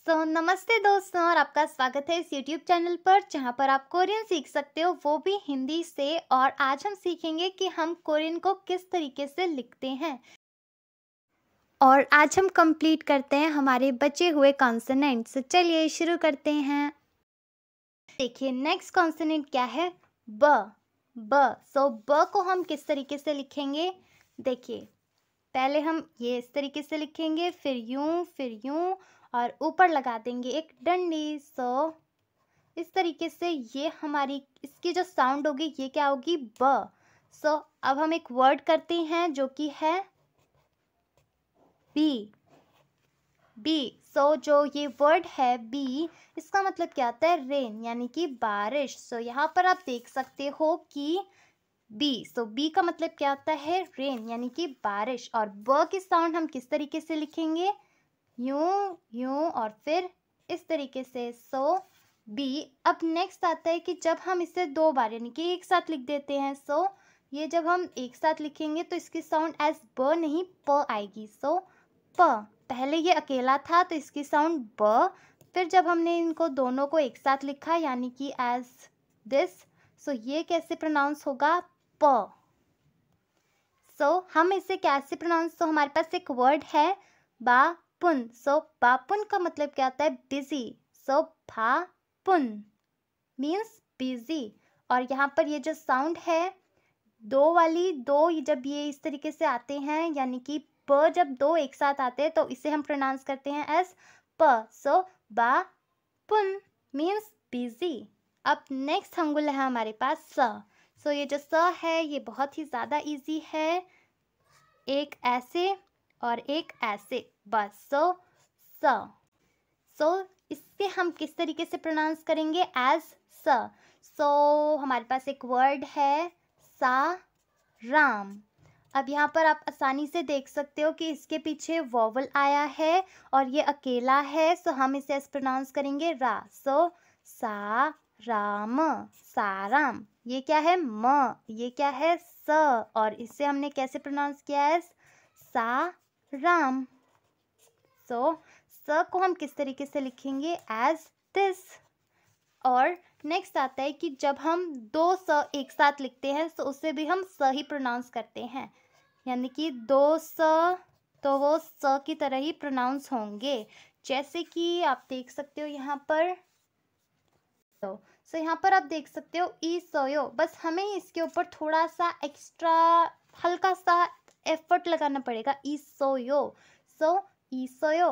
नमस्ते दोस्तों और आपका स्वागत है इस YouTube चैनल पर जहाँ पर आप कोरियन सीख सकते हो, वो भी हिंदी से। और आज हम सीखेंगे कि हम कोरियन को किस तरीके से लिखते हैं। और आज हम कंप्लीट करते हैं हमारे बचे हुए कॉन्सोनेंट्स। चलिए शुरू करते हैं। देखिए नेक्स्ट कॉन्सोनेंट क्या है, ब। ब को हम किस तरीके से लिखेंगे, देखिए पहले हम ये इस तरीके से लिखेंगे, फिर यूं और ऊपर लगा देंगे एक डंडी। इस तरीके से ये हमारी इसकी जो साउंड होगी ये क्या होगी, ब। अब हम एक वर्ड करते हैं जो कि है बी। जो ये वर्ड है बी, इसका मतलब क्या आता है, रेन यानी कि बारिश। यहाँ पर आप देख सकते हो कि बी का मतलब क्या होता है, रेन यानी कि बारिश। और ब की साउंड हम किस तरीके से लिखेंगे, यूं और फिर इस तरीके से। बी। अब नेक्स्ट आता है कि जब हम इसे दो बार यानी कि एक साथ लिख देते हैं। ये जब हम एक साथ लिखेंगे तो इसकी साउंड एज ब नहीं प आएगी। प। पहले ये अकेला था तो इसकी साउंड ब, फिर जब हमने इनको दोनों को एक साथ लिखा यानी कि एज दिस, ये कैसे प्रोनाउंस होगा, प। हम इसे कैसे प्रोनाउंस, हमारे पास एक वर्ड है बापुन। बापुन का मतलब क्या होता है, बिजी। भापुन means busy. और यहाँ पर ये जो साउंड है दो वाली, दो जब ये इस तरीके से आते हैं यानी कि प जब दो एक साथ आते हैं तो इसे हम प्रोनाउंस करते हैं एज प। बापुन मीन्स बिजी। अब नेक्स्ट हंगुल है हमारे पास स। ये जो स है ये बहुत ही ज़्यादा इजी है, एक ऐसे और एक ऐसे, बस। इससे हम किस तरीके से प्रोनाउंस करेंगे, एज स। हमारे पास एक वर्ड है साराम। अब यहाँ पर आप आसानी से देख सकते हो कि इसके पीछे वॉवल आया है और ये अकेला है, हम इसे ऐसे प्रोनाउंस करेंगे रा। साराम, साराम। ये क्या है, म। ये क्या है, स। और इसे हमने कैसे प्रोनाउंस किया है, साराम। स को हम किस तरीके से लिखेंगे, एज दिस। और नेक्स्ट आता है कि जब हम दो स एक साथ लिखते हैं तो उसे भी हम स ही प्रोनाउंस करते हैं, यानी कि दो स तो वो स की तरह ही प्रोनाउंस होंगे। जैसे कि आप देख सकते हो यहाँ पर, यहाँ पर आप देख सकते हो ई सोयो, बस हमें इसके ऊपर थोड़ा सा एक्स्ट्रा हल्का सा एफर्ट लगाना पड़ेगा, ई सोयो। ई सोयो।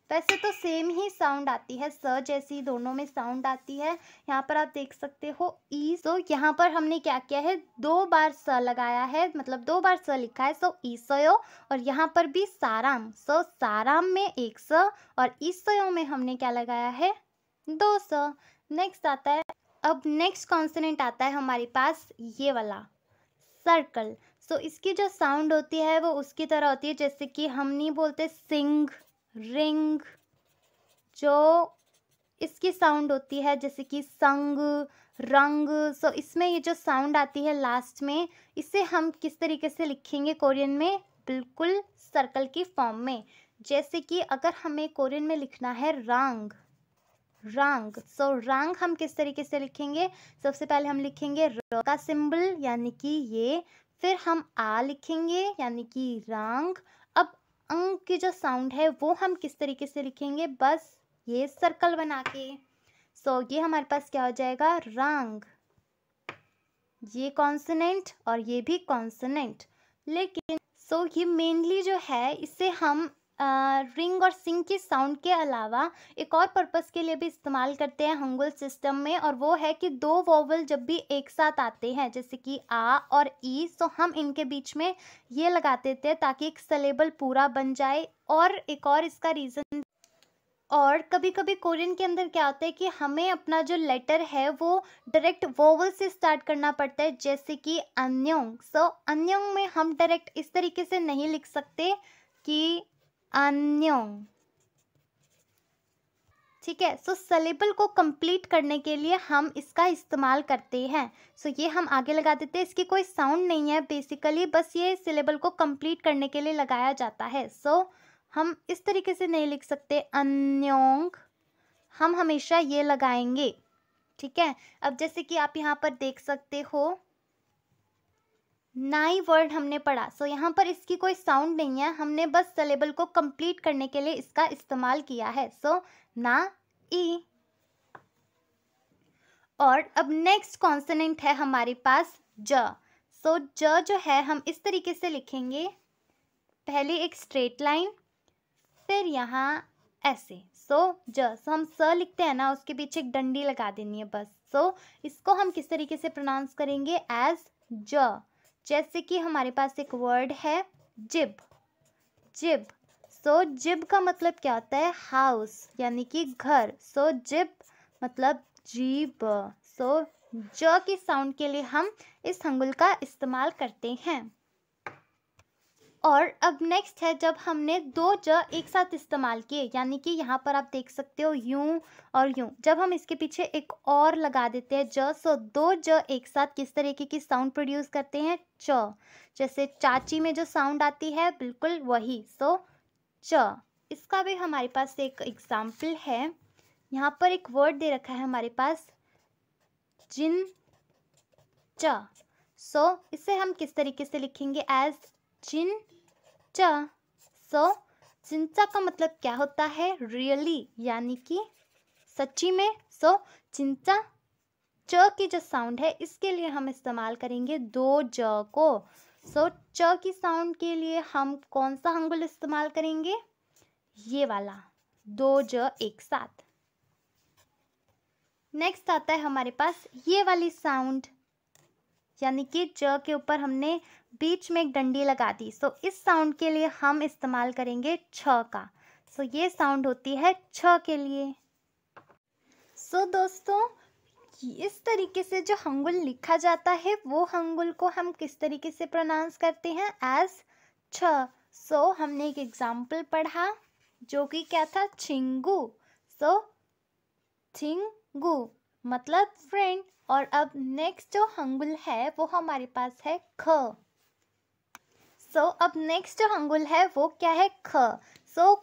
वैसे तो सेम ही साउंड आती है, स जैसी दोनों में साउंड आती है। यहाँ पर आप देख सकते हो ई। यहाँ पर हमने क्या किया है, दो बार स लगाया है, मतलब दो बार स लिखा है, ई सोयो। और यहाँ पर भी साराम, साराम में एक स और ई सोयो में हमने क्या लगाया है, दो स। नेक्स्ट आता है, अब नेक्स्ट कॉन्सोनेंट आता है हमारे पास ये वाला, सर्कल। इसकी जो साउंड होती है वो उसकी तरह होती है जैसे कि हम नहीं बोलते सिंग, रिंग। जो इसकी साउंड होती है जैसे कि संग, रंग। इसमें ये जो साउंड आती है लास्ट में, इसे हम किस तरीके से लिखेंगे कोरियन में, बिल्कुल सर्कल की फॉर्म में। जैसे कि अगर हमें कोरियन में लिखना है रांग, रांग। रांग हम किस तरीके से लिखेंगे, सबसे पहले हम लिखेंगे र का सिंबल यानी कि ये, फिर हम आ लिखेंगे यानी कि रांग। अब अंग की जो साउंड है वो हम किस तरीके से लिखेंगे, बस ये सर्कल बना के। ये हमारे पास क्या हो जाएगा, रांग। ये कॉन्सोनेंट और ये भी कॉन्सोनेंट। लेकिन ये मेनली जो है इसे हम रिंग और सिंग की साउंड के अलावा एक और पर्पस के लिए भी इस्तेमाल करते हैं हंगुल सिस्टम में, और वो है कि दो वोवल जब भी एक साथ आते हैं जैसे कि आ और ई, हम इनके बीच में ये लगा देते हैं ताकि एक सिलेबल पूरा बन जाए। और एक और इसका रीज़न, और कभी कभी कोरियन के अंदर क्या होता है कि हमें अपना जो लेटर है वो डायरेक्ट वोवल से स्टार्ट करना पड़ता है, जैसे कि अन्योंग। अन्योंग में हम डायरेक्ट इस तरीके से नहीं लिख सकते कि अन्योंग, ठीक है। सिलेबल को कंप्लीट करने के लिए हम इसका इस्तेमाल करते हैं। ये हम आगे लगा देते हैं, इसकी कोई साउंड नहीं है बेसिकली, बस ये सिलेबल को कंप्लीट करने के लिए लगाया जाता है। हम इस तरीके से नहीं लिख सकते अन्योंग, हम हमेशा ये लगाएंगे, ठीक है। अब जैसे कि आप यहाँ पर देख सकते हो, नाई वर्ड हमने पढ़ा, सो यहाँ पर इसकी कोई साउंड नहीं है, हमने बस सिलेबल को कंप्लीट करने के लिए इसका इस्तेमाल किया है। सो ना ई। और अब नेक्स्ट कॉन्सोनेंट है हमारे पास ज। सो ज जो है हम इस तरीके से लिखेंगे, पहले एक स्ट्रेट लाइन, फिर यहाँ ऐसे। सो हम स लिखते हैं ना, उसके पीछे एक डंडी लगा देनी है बस। सो इसको हम किस तरीके से प्रोनाउंस करेंगे, एज ज। जैसे कि हमारे पास एक वर्ड है जिब, जिब। सो जिब का मतलब क्या होता है, हाउस यानी कि घर। सो जिब मतलब जीब। सो ज की साउंड के लिए हम इस हंगुल का इस्तेमाल करते हैं। और अब नेक्स्ट है जब हमने दो ज एक साथ इस्तेमाल किए, यानी कि यहाँ पर आप देख सकते हो यूं और यूं, जब हम इसके पीछे एक और लगा देते हैं ज। सो दो ज एक साथ किस तरीके की साउंड प्रोड्यूस करते हैं, च। जैसे चाची में जो साउंड आती है बिल्कुल वही। सो च। इसका भी हमारे पास एक एग्जाम्पल है, यहाँ पर एक वर्ड दे रखा है हमारे पास, जिन च। सो इसे हम किस तरीके से लिखेंगे, एज जिन च। सो चिंचा का मतलब क्या होता है, रियली यानी कि सच्ची में। सो चिंचा च की जो साउंड है इसके लिए हम इस्तेमाल करेंगे दो ज को। सो च की साउंड के लिए हम कौन सा हंगुल इस्तेमाल करेंगे, ये वाला, दो ज एक साथ। नेक्स्ट आता है हमारे पास ये वाली साउंड, यानी कि ज के ऊपर हमने बीच में एक डंडी लगा दी। सो इस साउंड के लिए हम इस्तेमाल करेंगे छ का। सो ये साउंड होती है छ के लिए। सो दोस्तों, इस तरीके से जो हंगुल लिखा जाता है वो हंगुल को हम किस तरीके से प्रोनाउंस करते हैं, एज छ। सो हमने एक एग्जाम्पल पढ़ा जो कि क्या था, छिंगू। सो छिंगू मतलब फ्रेंड। और अब नेक्स्ट जो हंगुल है वो हमारे पास है ख। अब नेक्स्ट जो हंगुल है वो क्या है, ख।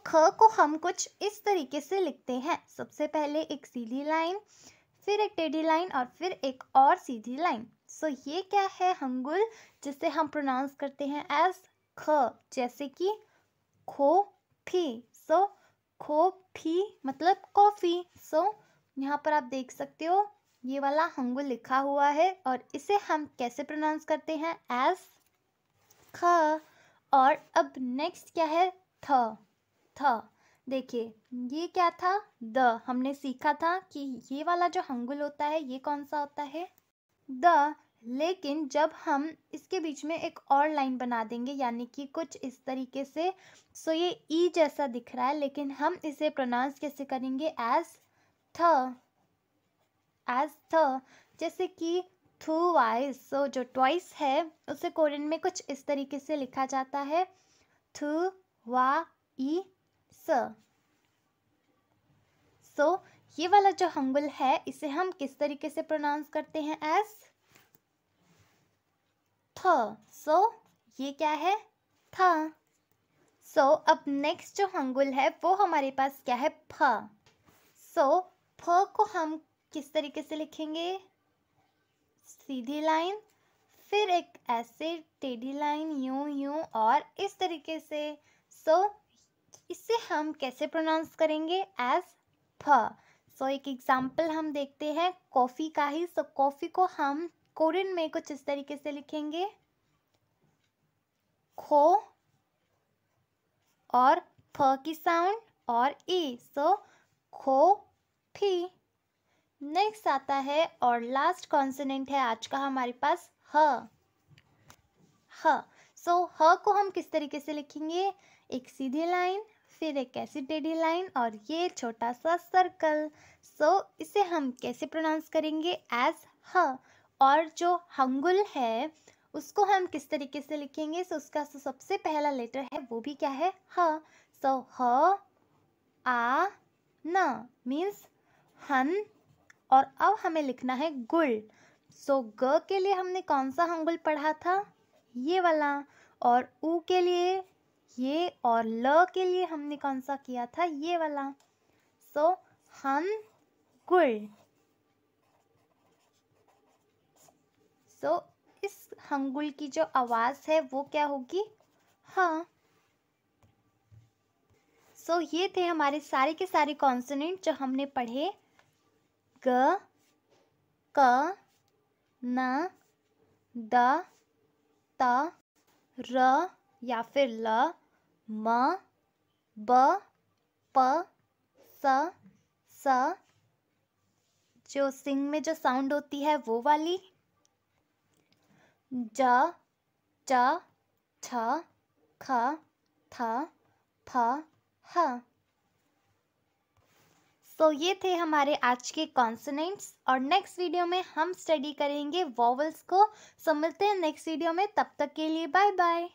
ख को हम कुछ इस तरीके से लिखते हैं, सबसे पहले एक सीधी लाइन, फिर एक टेढ़ी लाइन और फिर एक और सीधी लाइन। ये क्या है हंगुल जिसे हम प्रोनाउंस करते हैं एज ख, जैसे कि खो फी। खो फी मतलब कॉफी। यहाँ पर आप देख सकते हो ये वाला हंगुल लिखा हुआ है और इसे हम कैसे प्रोनाउंस करते हैं, एज ख। और अब नेक्स्ट क्या है, थ। थ देखिए ये क्या था, द। हमने सीखा था कि ये वाला जो हंगुल होता है ये कौन सा होता है, द। लेकिन जब हम इसके बीच में एक और लाइन बना देंगे, यानी कि कुछ इस तरीके से, ये ई जैसा दिख रहा है, लेकिन हम इसे प्रोनाउंस कैसे करेंगे, एज थ। एज थ। जैसे कि थू वाइस। जो ट्वाइस है उसे कोरियन में कुछ इस तरीके से लिखा जाता है, थू वा ई स। ये वाला जो हंगुल है इसे हम किस तरीके से प्रोनाउंस करते हैं, एज थ। ये क्या है, थ। अब नेक्स्ट जो हंगुल है वो हमारे पास क्या है, फ। फ को हम किस तरीके से लिखेंगे, सीधी लाइन, फिर एक ऐसे टेढ़ी लाइन, यूं यूं और इस तरीके से। इसे हम कैसे प्रोनाउंस करेंगे, एज फ। एक एग्जाम्पल हम देखते हैं कॉफ़ी का ही। कॉफ़ी को हम कोरियन में कुछ इस तरीके से लिखेंगे, खो और फ की साउंड और ई। खो फी। नेक्स्ट आता है और लास्ट कॉन्सोनेंट है आज का हमारे पास, ह। ह को हम किस तरीके से लिखेंगे, एक सीधी लाइन, फिर एक ऐसी टेढ़ी लाइन और ये छोटा सा सर्कल। इसे हम कैसे प्रोनाउंस करेंगे, एज ह। और जो हंगुल है उसको हम किस तरीके से लिखेंगे, उसका सबसे पहला लेटर है वो भी क्या है, ह। ह आ न मीन्स हन। और अब हमें लिखना है गुल। ग के लिए हमने कौन सा हंगुल पढ़ा था, ये वाला। और ऊ के लिए ये, और ल के लिए हमने कौन सा किया था, ये वाला। हन गुड़। सो इस हंगुल की जो आवाज है वो क्या होगी? हाँ। सो ये थे हमारे सारे के सारे कॉन्सोनेंट जो हमने पढ़े। ग, क, न, द, त, र या फिर ल, म, ब, प, स, जो सिंग में जो साउंड होती है वो वाली, ज, च, छ, ख, थ, फ, ह। सो ये थे हमारे आज के कॉन्सोनेंट्स और नेक्स्ट वीडियो में हम स्टडी करेंगे वॉवल्स को। सो मिलते हैं नेक्स्ट वीडियो में, तब तक के लिए बाय बाय।